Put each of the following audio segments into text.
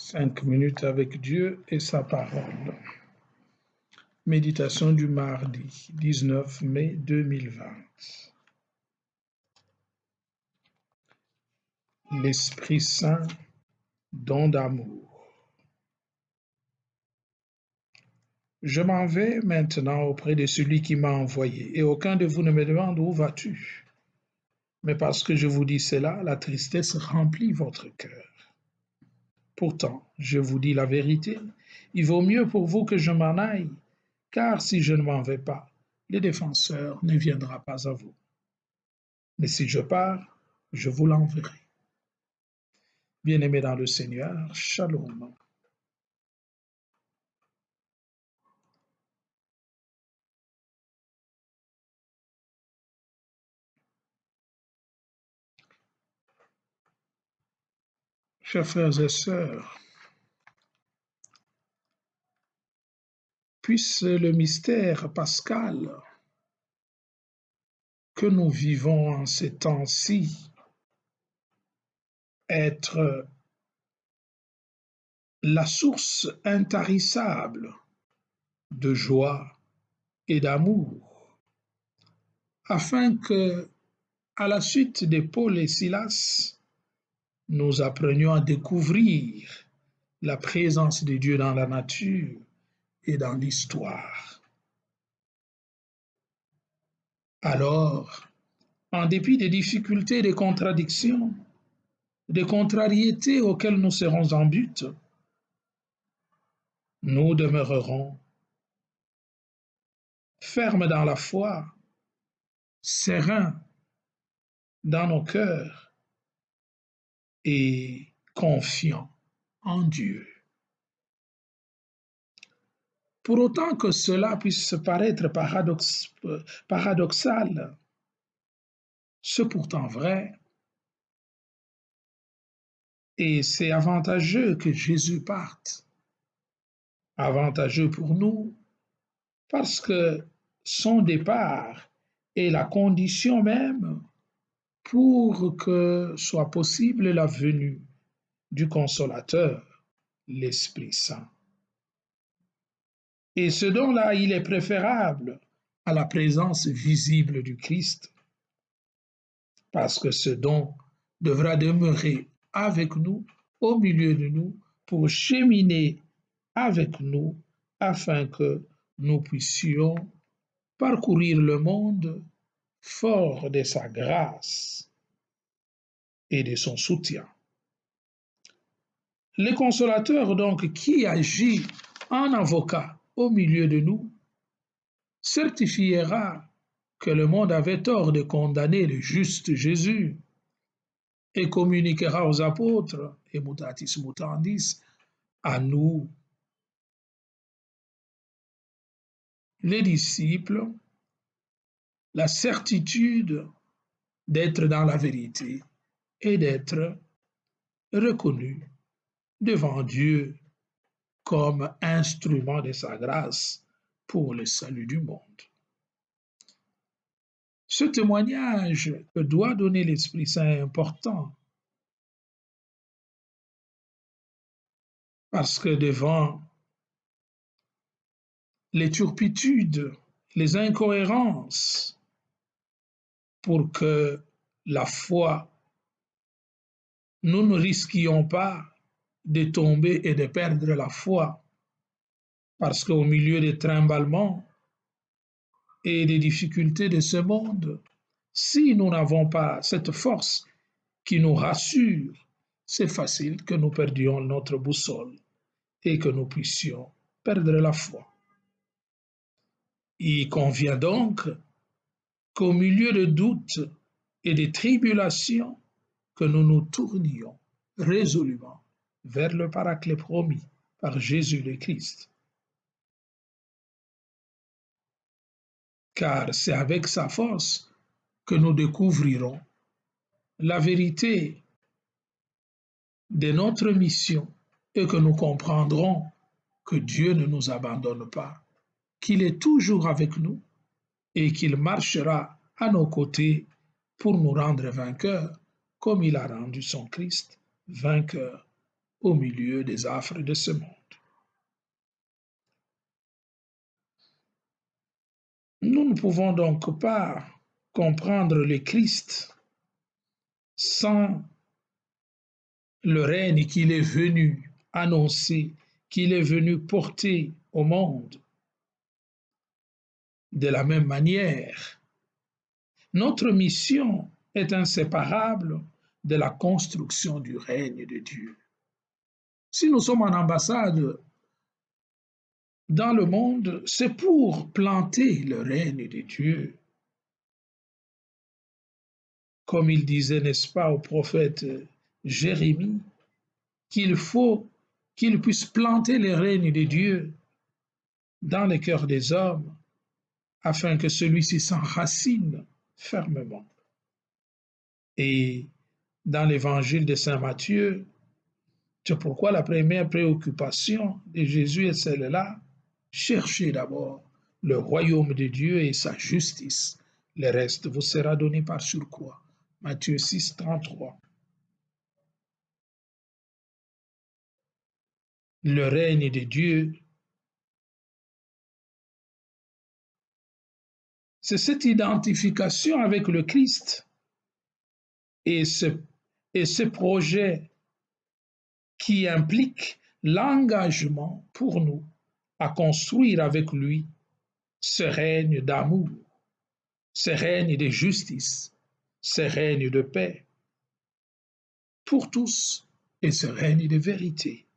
5 minutes avec Dieu et sa parole. Méditation du mardi 19 mai 2020. L'Esprit Saint, don d'amour. Je m'en vais maintenant auprès de celui qui m'a envoyé, et aucun de vous ne me demande où vas-tu. Mais parce que je vous dis cela, la tristesse remplit votre cœur. Pourtant, je vous dis la vérité, il vaut mieux pour vous que je m'en aille, car si je ne m'en vais pas, le défenseur ne viendra pas à vous. Mais si je pars, je vous l'enverrai. Bien-aimés dans le Seigneur, shalom. Chers frères et sœurs, puisse le mystère pascal que nous vivons en ces temps-ci être la source intarissable de joie et d'amour, afin que, à la suite de Paul et Silas, nous apprenions à découvrir la présence de Dieu dans la nature et dans l'histoire. Alors, en dépit des difficultés et des contradictions, des contrariétés auxquelles nous serons en but, nous demeurerons fermes dans la foi, sereins dans nos cœurs et confiants en Dieu. Pour autant que cela puisse paraître paradoxal, c'est pourtant vrai, et c'est avantageux que Jésus parte. Avantageux pour nous parce que son départ est la condition même pour que soit possible la venue du Consolateur, l'Esprit Saint. Et ce don-là, il est préférable à la présence visible du Christ, parce que ce don devra demeurer avec nous, au milieu de nous, pour cheminer avec nous, afin que nous puissions parcourir le monde fort de sa grâce et de son soutien. Le consolateur, donc, qui agit en avocat au milieu de nous, certifiera que le monde avait tort de condamner le juste Jésus et communiquera aux apôtres, et mutatis mutandis, à nous, les disciples, la certitude d'être dans la vérité et d'être reconnus devant Dieu comme instrument de sa grâce pour le salut du monde. Ce témoignage que doit donner l'Esprit Saint est important parce que devant les turpitudes, les incohérences, pour que la foi, nous ne risquions pas de tomber et de perdre la foi, parce qu'au milieu des trimballements et des difficultés de ce monde, si nous n'avons pas cette force qui nous rassure, c'est facile que nous perdions notre boussole et que nous puissions perdre la foi. Il convient donc qu'au milieu de doutes et de tribulations, que nous nous tournions résolument vers le Paraclet promis par Jésus le Christ. Car c'est avec sa force que nous découvrirons la vérité de notre mission et que nous comprendrons que Dieu ne nous abandonne pas, qu'il est toujours avec nous et qu'il marchera à nos côtés pour nous rendre vainqueurs comme il a rendu son Christ vainqueur au milieu des affres de ce monde. Nous ne pouvons donc pas comprendre le Christ sans le règne qu'il est venu annoncer, qu'il est venu porter au monde. De la même manière, notre mission est inséparable de la construction du règne de Dieu. Si nous sommes en ambassade dans le monde, c'est pour planter le règne de Dieu. Comme il disait, n'est-ce pas, au prophète Jérémie, qu'il faut qu'il puisse planter le règne de Dieu dans les cœurs des hommes, afin que celui-ci s'enracine fermement. Et dans l'évangile de Saint Matthieu, c'est pourquoi la première préoccupation de Jésus est celle-là: cherchez d'abord le royaume de Dieu et sa justice. Le reste vous sera donné par surcroît. Matthieu 6, 33. Le règne de Dieu, c'est cette identification avec le Christ et ce projet qui implique l'engagement pour nous à construire avec lui ce règne d'amour, ce règne de justice, ce règne de paix pour tous et ce règne de vérité.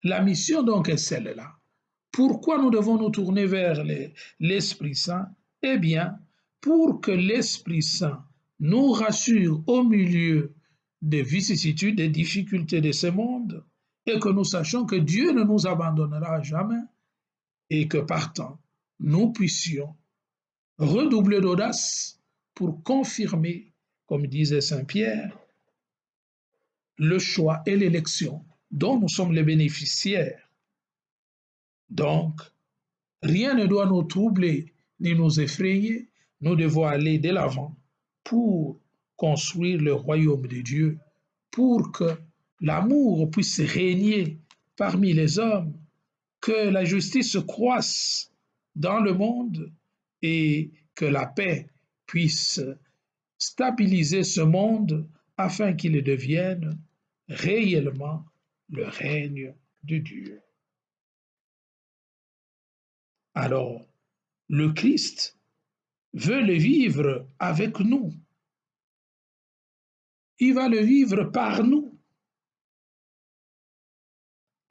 La mission donc est celle-là. Pourquoi nous devons nous tourner vers l'Esprit Saint? Eh bien, pour que l'Esprit Saint nous rassure au milieu des vicissitudes, des difficultés de ce monde, et que nous sachions que Dieu ne nous abandonnera jamais, et que partant, nous puissions redoubler d'audace pour confirmer, comme disait Saint Pierre, le choix et l'élection dont nous sommes les bénéficiaires. Donc, rien ne doit nous troubler ni nous effrayer. Nous devons aller de l'avant pour construire le royaume de Dieu, pour que l'amour puisse régner parmi les hommes, que la justice croisse dans le monde et que la paix puisse stabiliser ce monde afin qu'il devienne réellement le règne de Dieu. Alors, le Christ veut le vivre avec nous. Il va le vivre par nous,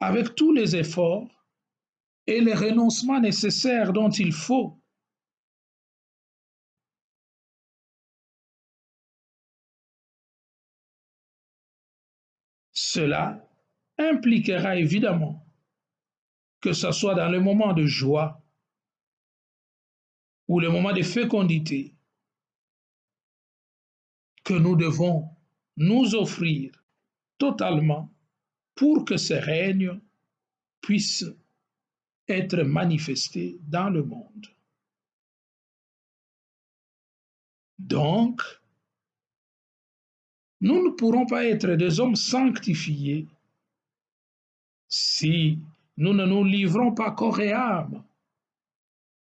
avec tous les efforts et les renoncements nécessaires dont il faut. Cela impliquera évidemment que ce soit dans le moment de joie ou le moment de fécondité que nous devons nous offrir totalement pour que ce règne puisse être manifesté dans le monde. Donc, nous ne pourrons pas être des hommes sanctifiés si nous ne nous livrons pas corps et âme,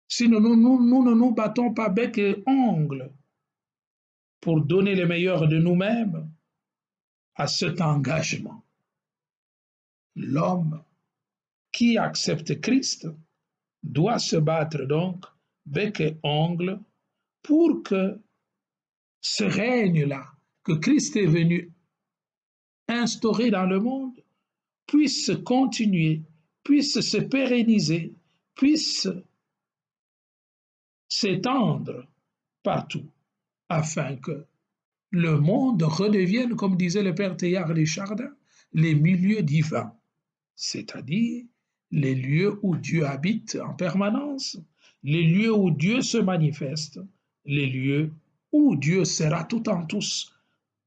si nous ne nous battons pas bec et ongle pour donner le meilleur de nous-mêmes à cet engagement. L'homme qui accepte Christ doit se battre donc bec et ongle pour que ce règne-là que Christ est venu instaurer dans le monde puisse continuer, puisse se pérenniser, puisse s'étendre partout, afin que le monde redevienne, comme disait le père Teilhard de Chardin, les milieux divins, c'est-à-dire les lieux où Dieu habite en permanence, les lieux où Dieu se manifeste, les lieux où Dieu sera tout en tous,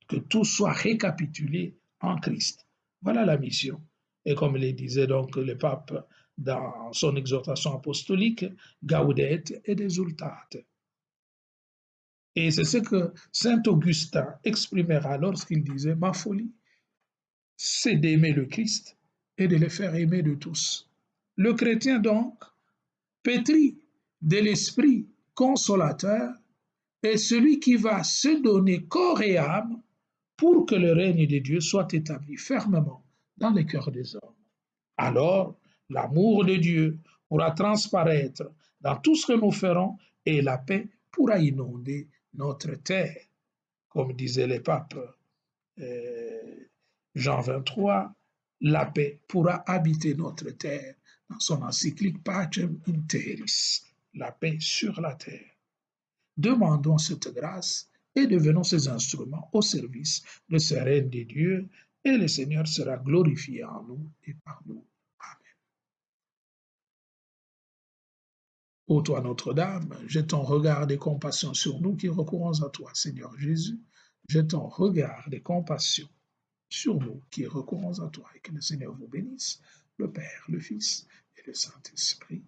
que tout soit récapitulé en Christ. Voilà la mission. Et comme le disait donc le pape dans son exhortation apostolique, Gaudet et exultate. Et c'est ce que saint Augustin exprimera lorsqu'il disait: ma folie, c'est d'aimer le Christ et de le faire aimer de tous. Le chrétien, donc, pétri de l'Esprit consolateur, est celui qui va se donner corps et âme pour que le règne de Dieu soit établi fermement dans les cœurs des hommes. Alors, l'amour de Dieu pourra transparaître dans tout ce que nous ferons et la paix pourra inonder notre terre. Comme disait le pape Jean 23, la paix pourra habiter notre terre dans son encyclique Pacem in Terris, la paix sur la terre. Demandons cette grâce et devenons ses instruments au service de ce règne de Dieu, et le Seigneur sera glorifié en nous et par nous. Amen. Ô toi Notre-Dame, jette ton regard de compassion sur nous qui recourons à toi, Seigneur Jésus. Jette ton regard de compassion sur nous qui recourons à toi, et que le Seigneur vous bénisse, le Père, le Fils et le Saint-Esprit.